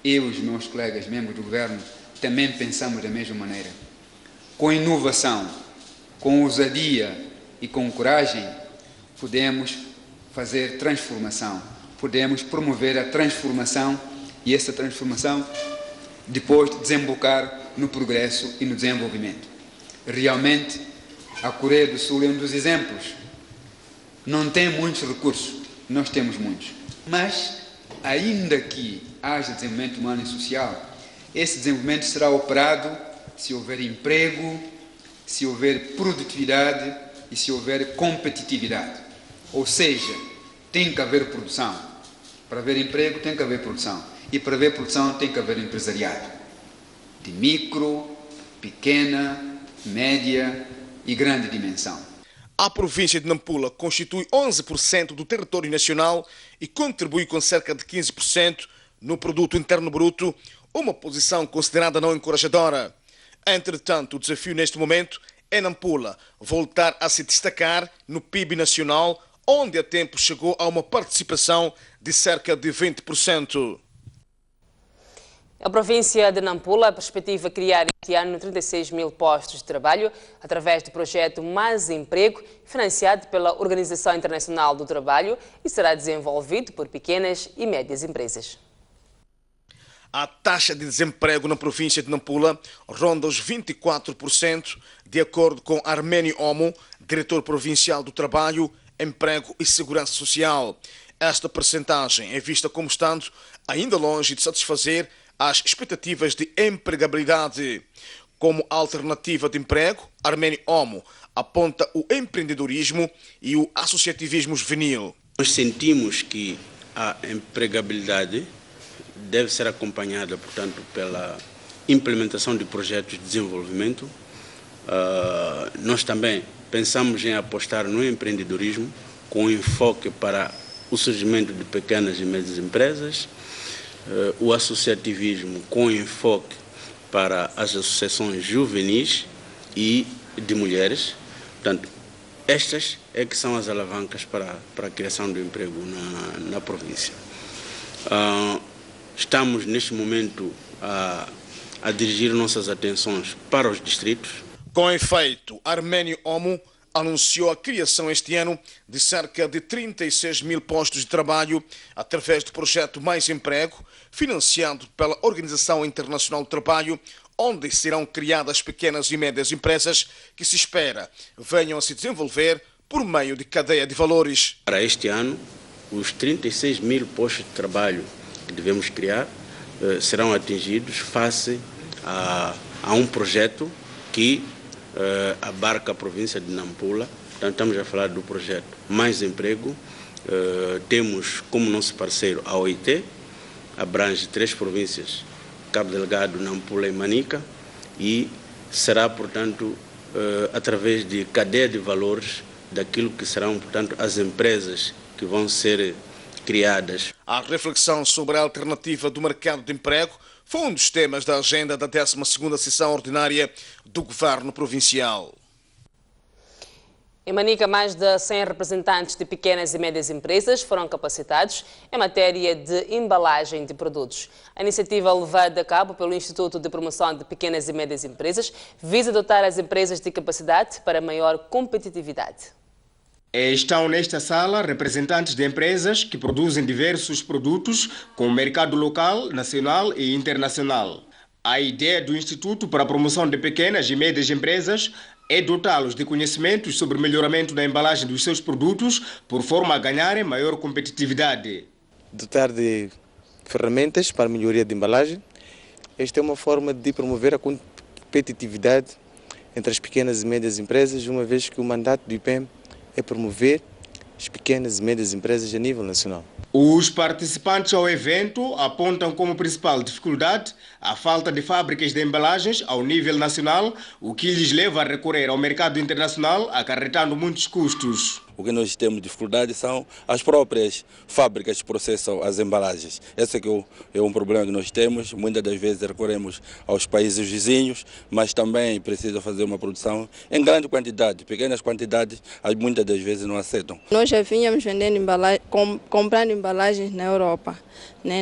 eu e os meus colegas membros do governo também pensamos da mesma maneira. Com inovação, com ousadia e com coragem, podemos fazer transformação, podemos promover a transformação e essa transformação depois desembocar no progresso e no desenvolvimento. Realmente, a Coreia do Sul é um dos exemplos. Não tem muitos recursos, nós temos muitos. Mas, ainda que haja desenvolvimento humano e social, esse desenvolvimento será operado se houver emprego, se houver produtividade e se houver competitividade. Ou seja, tem que haver produção. Para haver emprego tem que haver produção. E para haver produção tem que haver empresariado. De micro, pequena, média e grande dimensão. A província de Nampula constitui 11% do território nacional e contribui com cerca de 15% no produto interno bruto, uma posição considerada não encorajadora. Entretanto, o desafio neste momento é Nampula voltar a se destacar no PIB nacional, onde há tempo chegou a uma participação de cerca de 20%. A província de Nampula a perspectiva criar este ano 36 mil postos de trabalho através do projeto Mais Emprego, financiado pela Organização Internacional do Trabalho e será desenvolvido por pequenas e médias empresas. A taxa de desemprego na província de Nampula ronda os 24%, de acordo com Arménio Omo, diretor provincial do Trabalho, Emprego e Segurança Social. Esta percentagem é vista como estando ainda longe de satisfazer as expectativas de empregabilidade. Como alternativa de emprego, Arménio Omo aponta o empreendedorismo e o associativismo juvenil. Nós sentimos que a empregabilidade deve ser acompanhada, portanto, pela implementação de projetos de desenvolvimento. Nós também pensamos em apostar no empreendedorismo com enfoque para o surgimento de pequenas e médias empresas, o associativismo com enfoque para as associações juvenis e de mulheres. Portanto, estas é que são as alavancas para a criação do emprego na província. Estamos, neste momento, a dirigir nossas atenções para os distritos. Com efeito, Arménio Omo anunciou a criação este ano de cerca de 36 mil postos de trabalho através do projeto Mais Emprego, financiado pela Organização Internacional do Trabalho, onde serão criadas pequenas e médias empresas que se espera venham a se desenvolver por meio de cadeia de valores. Para este ano, os 36 mil postos de trabalho que devemos criar serão atingidos face a um projeto que abarca a província de Nampula. Portanto, estamos a falar do projeto Mais Emprego. Temos como nosso parceiro a OIT, abrange 3 províncias, Cabo Delgado, Nampula e Manica, e será, portanto, através de cadeia de valores daquilo que serão, portanto, as empresas que vão ser criadas. A reflexão sobre a alternativa do mercado de emprego foi um dos temas da agenda da 12ª sessão ordinária do Governo Provincial. Em Manica, mais de 100 representantes de pequenas e médias empresas foram capacitados em matéria de embalagem de produtos. A iniciativa levada a cabo pelo Instituto de Promoção de Pequenas e Médias Empresas visa dotar as empresas de capacidade para maior competitividade. Estão nesta sala representantes de empresas que produzem diversos produtos com o mercado local, nacional e internacional. A ideia do Instituto para a Promoção de Pequenas e Médias Empresas é dotá-los de conhecimentos sobre o melhoramento da embalagem dos seus produtos, por forma a ganharem maior competitividade. Dotar de ferramentas para a melhoria de embalagem. Esta é uma forma de promover a competitividade entre as pequenas e médias empresas, uma vez que o mandato do IPEM é promover as pequenas e médias empresas a nível nacional. Os participantes ao evento apontam como principal dificuldade a falta de fábricas de embalagens ao nível nacional, o que lhes leva a recorrer ao mercado internacional, acarretando muitos custos. O que nós temos dificuldade são as próprias fábricas que processam as embalagens. Esse é um problema que nós temos. Muitas das vezes recorremos aos países vizinhos, mas também precisa fazer uma produção em grande quantidade. Pequenas quantidades, muitas das vezes não aceitam. Nós já vínhamos vendendo comprando embalagens na Europa. Né?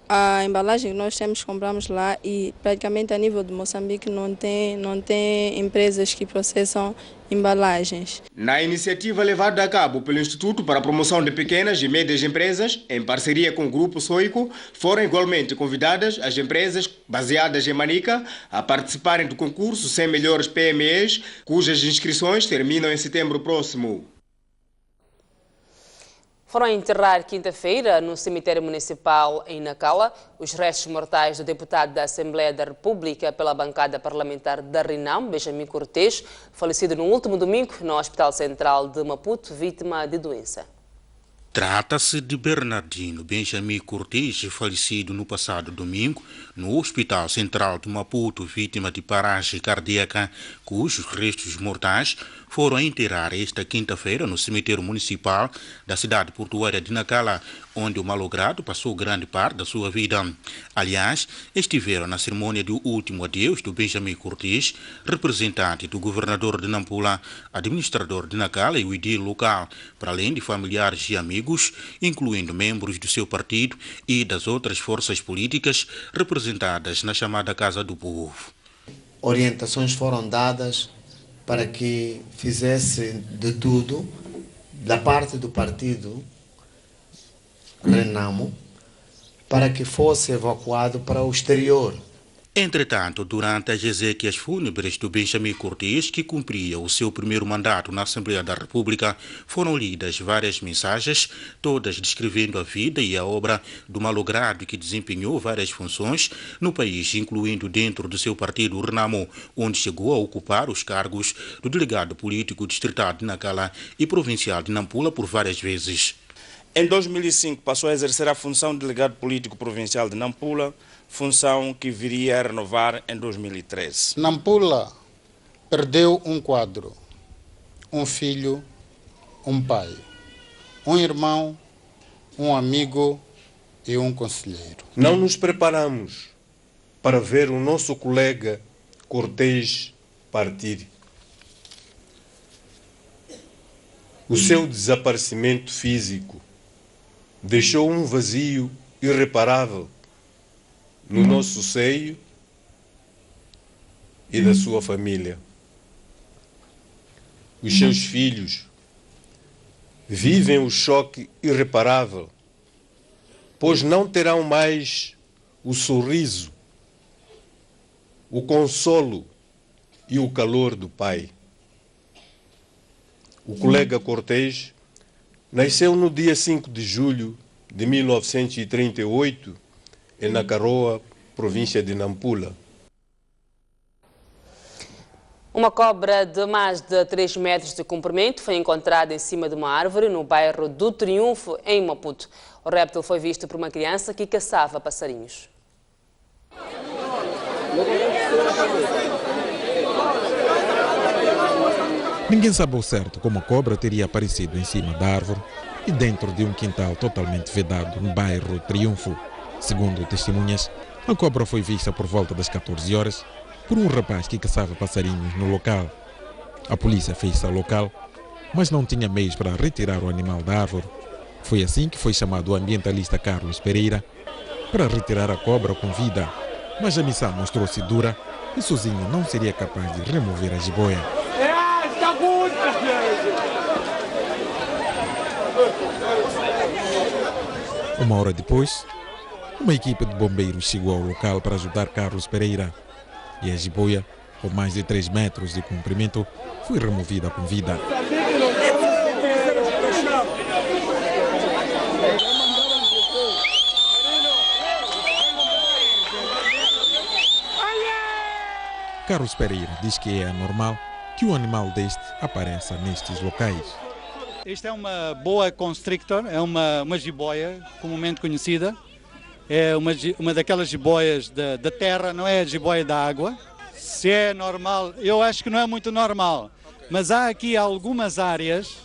A embalagem que nós temos, compramos lá e praticamente a nível de Moçambique não tem empresas que processam embalagens. Na iniciativa levada a cabo pelo Instituto para a Promoção de Pequenas e Médias Empresas, em parceria com o Grupo Soico, foram igualmente convidadas as empresas baseadas em Manica a participarem do concurso 100 melhores PMEs, cujas inscrições terminam em setembro próximo. Foram enterrar quinta-feira, no cemitério municipal em Nacala, os restos mortais do deputado da Assembleia da República pela bancada parlamentar da Renam, Benjamin Cortes, falecido no último domingo no Hospital Central de Maputo, vítima de doença. Trata-se de Bernardino Benjamin Cortes, falecido no passado domingo no Hospital Central de Maputo, vítima de paragem cardíaca, cujos restos mortais foram a enterrar esta quinta-feira no cemitério municipal da cidade portuária de Nacala, onde o malogrado passou grande parte da sua vida. Aliás, estiveram na cerimônia do último adeus do Benjamin Cortes, representante do governador de Nampula, administrador de Nacala e o edil local, para além de familiares e amigos, incluindo membros do seu partido e das outras forças políticas representadas na chamada Casa do Povo. Orientações foram dadas para que fizesse de tudo da parte do partido Renamo para que fosse evacuado para o exterior. Entretanto, durante as exéquias fúnebres do Benjamin Cortes, que cumpria o seu primeiro mandato na Assembleia da República, foram lidas várias mensagens, todas descrevendo a vida e a obra do malogrado que desempenhou várias funções no país, incluindo dentro do seu partido Renamo, onde chegou a ocupar os cargos do delegado político distrital de Nacala e provincial de Nampula por várias vezes. Em 2005 passou a exercer a função de delegado político provincial de Nampula, função que viria a renovar em 2013. Nampula perdeu um quadro, um filho, um pai, um irmão, um amigo e um conselheiro. Não nos preparamos para ver o nosso colega Cortes partir. O seu desaparecimento físico deixou um vazio irreparável no nosso seio e da sua família. Os seus filhos vivem o choque irreparável, pois não terão mais o sorriso, o consolo e o calor do pai. O colega Cortes nasceu no dia 5 de julho de 1938 em Nacaroa, província de Nampula. Uma cobra de mais de 3 metros de comprimento foi encontrada em cima de uma árvore no bairro do Triunfo, em Maputo. O réptil foi visto por uma criança que caçava passarinhos. Ninguém sabe ao certo como a cobra teria aparecido em cima da árvore e dentro de um quintal totalmente vedado no bairro Triunfo. Segundo testemunhas, a cobra foi vista por volta das 14 horas por um rapaz que caçava passarinhos no local. A polícia fez-se ao local, mas não tinha meios para retirar o animal da árvore. Foi assim que foi chamado o ambientalista Carlos Pereira para retirar a cobra com vida, mas a missão mostrou-se dura e sozinho não seria capaz de remover a jiboia. Uma hora depois, uma equipe de bombeiros chegou ao local para ajudar Carlos Pereira e a jiboia, com mais de 3 metros de comprimento, foi removida com vida. Carlos Pereira diz que é anormal que um animal deste apareça nestes locais. Esta é uma boa constrictor, é uma jiboia comumente conhecida. É uma daquelas jiboias da terra, não é a jiboia da água. Se é normal, eu acho que não é muito normal. Mas há aqui algumas áreas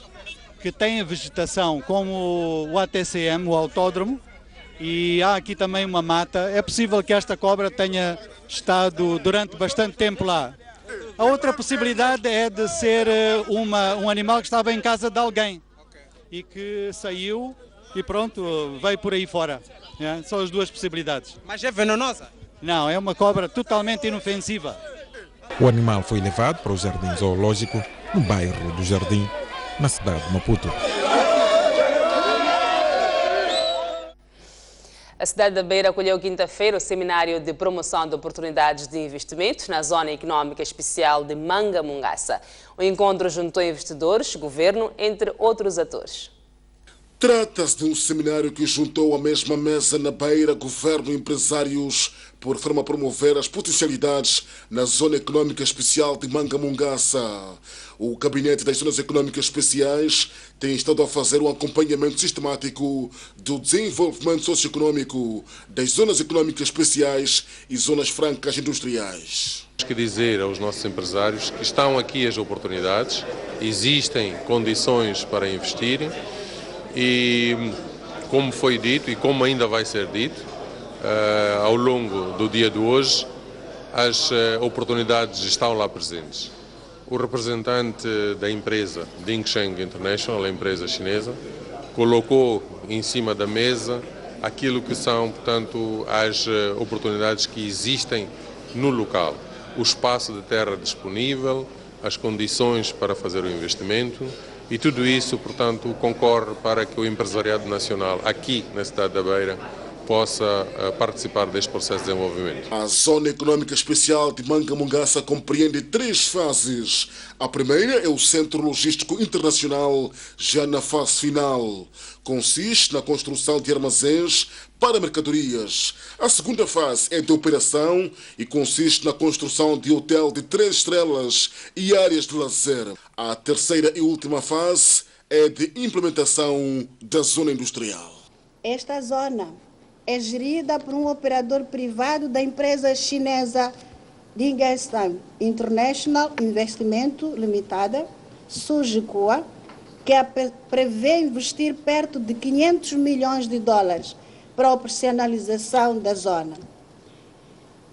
que têm vegetação, como o ATCM, o autódromo, e há aqui também uma mata. É possível que esta cobra tenha estado durante bastante tempo lá. A outra possibilidade é de ser um animal que estava em casa de alguém e que saiu e pronto, veio por aí fora. É, são as duas possibilidades. Mas é venenosa? Não, é uma cobra totalmente inofensiva. O animal foi levado para o Jardim Zoológico, no bairro do Jardim, na cidade de Maputo. A cidade da Beira acolheu quinta-feira o seminário de promoção de oportunidades de investimentos na Zona Económica Especial de Mangamungaça. O encontro juntou investidores, governo, entre outros atores. Trata-se de um seminário que juntou à mesma mesa na Beira governo e empresários por forma a promover as potencialidades na Zona Econômica Especial de Mangamungaça. O Gabinete das Zonas Econômicas Especiais tem estado a fazer um acompanhamento sistemático do desenvolvimento socioeconômico das Zonas Econômicas Especiais e Zonas Francas Industriais. Temos que dizer aos nossos empresários que estão aqui as oportunidades, existem condições para investirem e, como foi dito e como ainda vai ser dito, ao longo do dia de hoje, as oportunidades estão lá presentes. O representante da empresa Dingsheng International, a empresa chinesa, colocou em cima da mesa aquilo que são, portanto, as oportunidades que existem no local. O espaço de terra disponível, as condições para fazer o investimento e tudo isso, portanto, concorre para que o empresariado nacional aqui na cidade da Beira possa participar deste processo de desenvolvimento. A Zona Econômica Especial de Mangamungaça compreende 3 fases. A primeira é o Centro Logístico Internacional, já na fase final. Consiste na construção de armazéns para mercadorias. A segunda fase é de operação e consiste na construção de hotel de 3 estrelas e áreas de lazer. A terceira e última fase é de implementação da zona industrial. Esta zona é gerida por um operador privado da empresa chinesa Dingsheng International Investimento Limitada, Sujicua, que prevê investir perto de 500 milhões de dólares para a operacionalização da zona.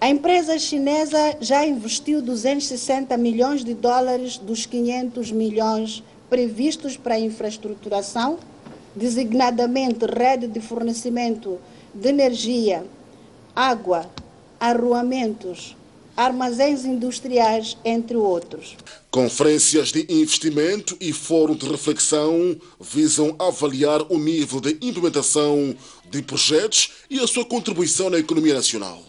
A empresa chinesa já investiu 260 milhões de dólares dos 500 milhões previstos para a infraestruturação, designadamente rede de fornecimento de energia, água, arruamentos, armazéns industriais, entre outros. Conferências de investimento e fórum de reflexão visam avaliar o nível de implementação de projetos e a sua contribuição na economia nacional.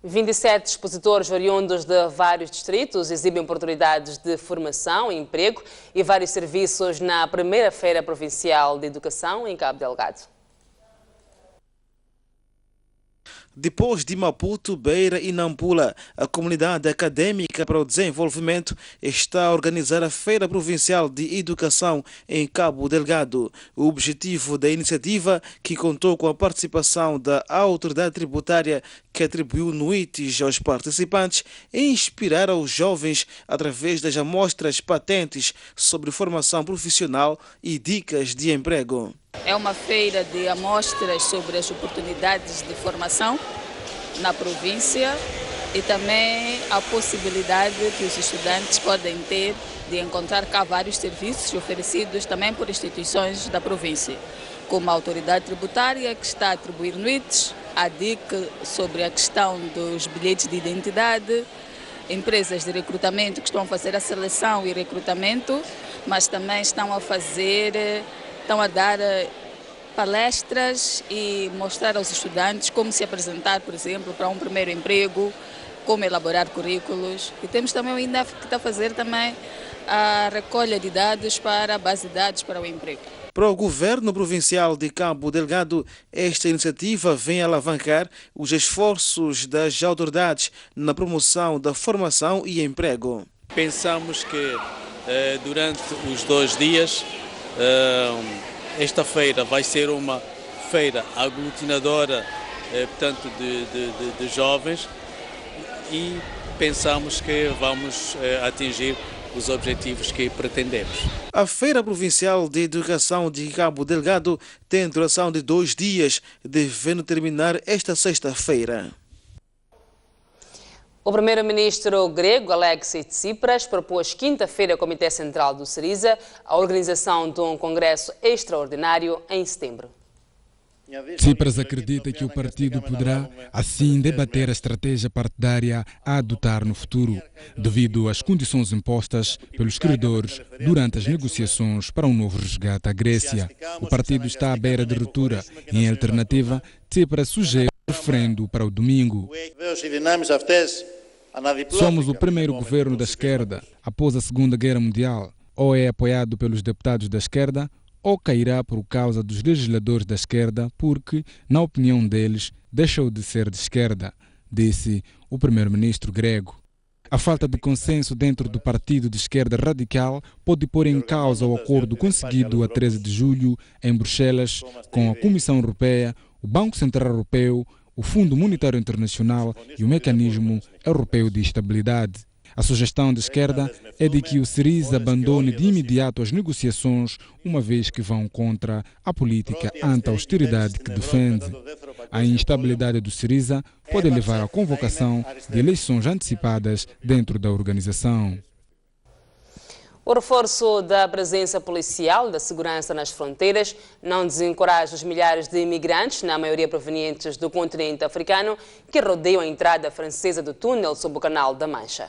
27 expositores oriundos de vários distritos exibem oportunidades de formação, emprego e vários serviços na primeira Feira Provincial de Educação em Cabo Delgado. Depois de Maputo, Beira e Nampula, a Comunidade Académica para o Desenvolvimento está a organizar a Feira Provincial de Educação em Cabo Delgado. O objetivo da iniciativa, que contou com a participação da Autoridade Tributária, que atribuiu NUITs aos participantes, é inspirar os jovens através das amostras patentes sobre formação profissional e dicas de emprego. É uma feira de amostras sobre as oportunidades de formação na província e também a possibilidade que os estudantes podem ter de encontrar cá vários serviços oferecidos também por instituições da província, como a Autoridade Tributária, que está a atribuir NUITs, a DIC sobre a questão dos bilhetes de identidade, empresas de recrutamento que estão a fazer a seleção e recrutamento, mas também estão a dar palestras e mostrar aos estudantes como se apresentar, por exemplo, para um primeiro emprego, como elaborar currículos. E temos também o INDAF que está a fazer também a recolha de dados para a base de dados para o emprego. Para o Governo Provincial de Cabo Delgado, esta iniciativa vem alavancar os esforços das autoridades na promoção da formação e emprego. Pensamos que durante os 2 dias esta feira vai ser uma feira aglutinadora, portanto, de jovens e pensamos que vamos atingir os objetivos que pretendemos. A Feira Provincial de Educação de Cabo Delgado tem duração de 2 dias, devendo terminar esta sexta-feira. O primeiro-ministro grego Alexis Tsipras propôs quinta-feira ao Comitê Central do Syriza a organização de um congresso extraordinário em setembro. Tsipras acredita que o partido poderá, assim, debater a estratégia partidária a adotar no futuro, devido às condições impostas pelos credores durante as negociações para um novo resgate à Grécia. O partido está à beira de ruptura. Em alternativa, Tsipras sugere um referendo para o domingo. Somos o primeiro governo da esquerda após a Segunda Guerra Mundial. Ou é apoiado pelos deputados da esquerda, ou cairá por causa dos legisladores da esquerda porque, na opinião deles, deixou de ser de esquerda, disse o primeiro-ministro grego. A falta de consenso dentro do partido de esquerda radical pode pôr em causa o acordo conseguido a 13 de julho em Bruxelas com a Comissão Europeia, o Banco Central Europeu, o Fundo Monetário Internacional e o Mecanismo Europeu de Estabilidade. A sugestão da esquerda é de que o Syriza abandone de imediato as negociações, uma vez que vão contra a política anti-austeridade que defende. A instabilidade do Syriza pode levar à convocação de eleições antecipadas dentro da organização. O reforço da presença policial e da segurança nas fronteiras não desencoraja os milhares de imigrantes, na maioria provenientes do continente africano, que rodeiam a entrada francesa do túnel sob o Canal da Mancha.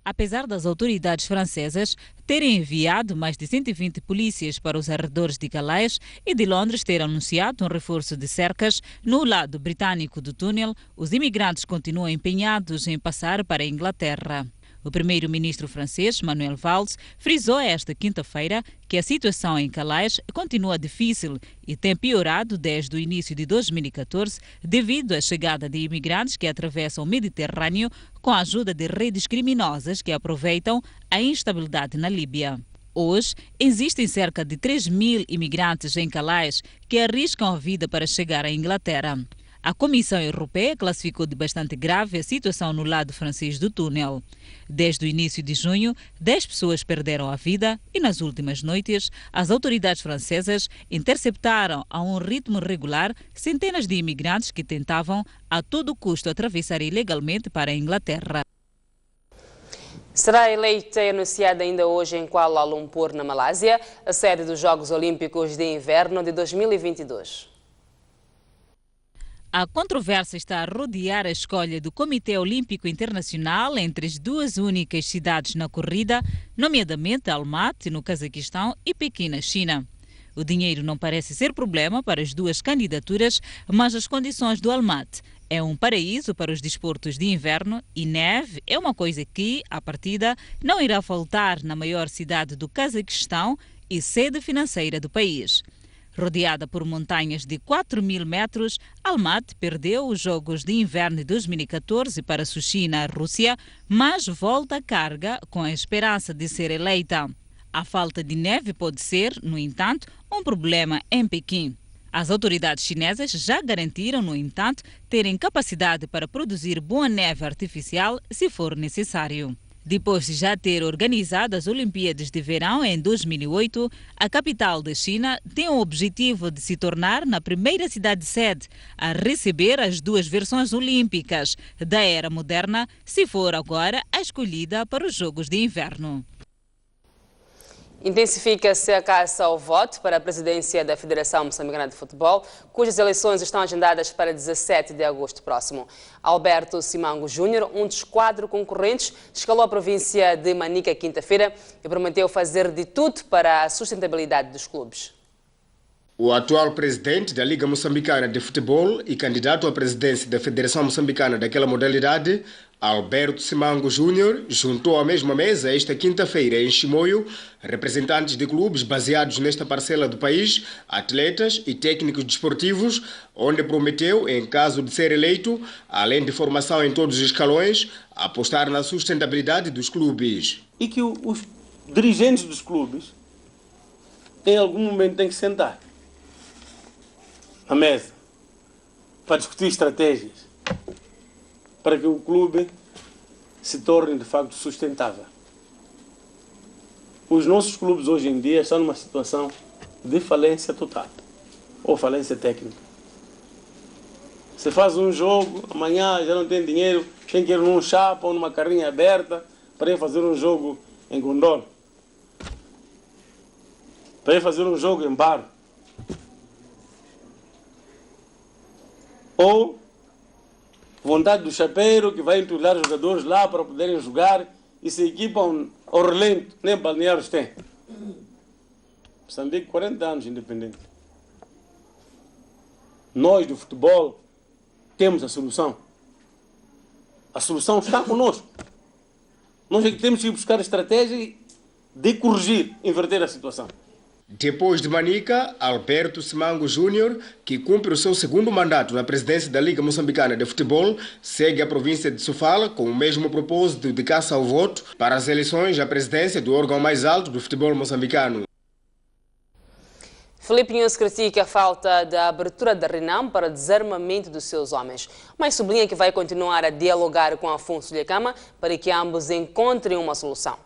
Apesar das autoridades francesas terem enviado mais de 120 polícias para os arredores de Calais e de Londres ter anunciado um reforço de cercas no lado britânico do túnel, os imigrantes continuam empenhados em passar para a Inglaterra. O primeiro-ministro francês, Manuel Valls, frisou esta quinta-feira que a situação em Calais continua difícil e tem piorado desde o início de 2014 devido à chegada de imigrantes que atravessam o Mediterrâneo com a ajuda de redes criminosas que aproveitam a instabilidade na Líbia. Hoje, existem cerca de 3.000 imigrantes em Calais que arriscam a vida para chegar à Inglaterra. A Comissão Europeia classificou de bastante grave a situação no lado francês do túnel. Desde o início de junho, 10 pessoas perderam a vida e nas últimas noites, as autoridades francesas interceptaram a um ritmo regular centenas de imigrantes que tentavam a todo custo atravessar ilegalmente para a Inglaterra. Será eleita e anunciada ainda hoje em Kuala Lumpur, na Malásia, a sede dos Jogos Olímpicos de Inverno de 2022. A controvérsia está a rodear a escolha do Comitê Olímpico Internacional entre as duas únicas cidades na corrida, nomeadamente Almaty, no Cazaquistão, e Pequim, na China. O dinheiro não parece ser problema para as duas candidaturas, mas as condições do Almaty é um paraíso para os desportos de inverno e neve é uma coisa que, à partida, não irá faltar na maior cidade do Cazaquistão e sede financeira do país. Rodeada por montanhas de 4.000 metros, Almaty perdeu os Jogos de Inverno de 2014 para Sochi, na Rússia, mas volta à carga com a esperança de ser eleita. A falta de neve pode ser, no entanto, um problema em Pequim. As autoridades chinesas já garantiram, no entanto, terem capacidade para produzir boa neve artificial se for necessário. Depois de já ter organizado as Olimpíadas de Verão em 2008, a capital da China tem o objetivo de se tornar na primeira cidade-sede a receber as duas versões olímpicas da era moderna, se for agora a escolhida para os Jogos de Inverno. Intensifica-se a caça ao voto para a presidência da Federação Moçambicana de Futebol, cujas eleições estão agendadas para 17 de agosto próximo. Alberto Simango Júnior, um dos 4 concorrentes, escalou a província de Manica quinta-feira e prometeu fazer de tudo para a sustentabilidade dos clubes. O atual presidente da Liga Moçambicana de Futebol e candidato à presidência da Federação Moçambicana daquela modalidade, Alberto Simango Júnior, juntou à mesma mesa esta quinta-feira em Chimoio representantes de clubes baseados nesta parcela do país, atletas e técnicos desportivos, onde prometeu, em caso de ser eleito, além de formação em todos os escalões, apostar na sustentabilidade dos clubes. E que os dirigentes dos clubes, em algum momento, têm que sentar na mesa para discutir estratégias para que o clube se torne de facto sustentável. Os nossos clubes hoje em dia estão numa situação de falência total ou falência técnica. Você faz um jogo, amanhã já não tem dinheiro, tem que ir num chapa ou numa carrinha aberta para ir fazer um jogo em Gondola, para ir fazer um jogo em Barro. Ou vontade do chapeiro que vai entulhar os jogadores lá para poderem jogar e se equipam ao relento, nem balneários têm. Moçambique, 40 anos independente. Nós do futebol temos a solução. A solução está conosco. Nós é que temos que buscar a estratégia de corrigir, inverter a situação. Depois de Manica, Alberto Simango Júnior, que cumpre o seu segundo mandato na presidência da Liga Moçambicana de Futebol, segue a província de Sofala com o mesmo propósito de caça ao voto para as eleições à presidência do órgão mais alto do futebol moçambicano. Filipe Nunes critica a falta da abertura da RENAM para desarmamento dos seus homens, mas sublinha que vai continuar a dialogar com Afonso Dhlakama para que ambos encontrem uma solução.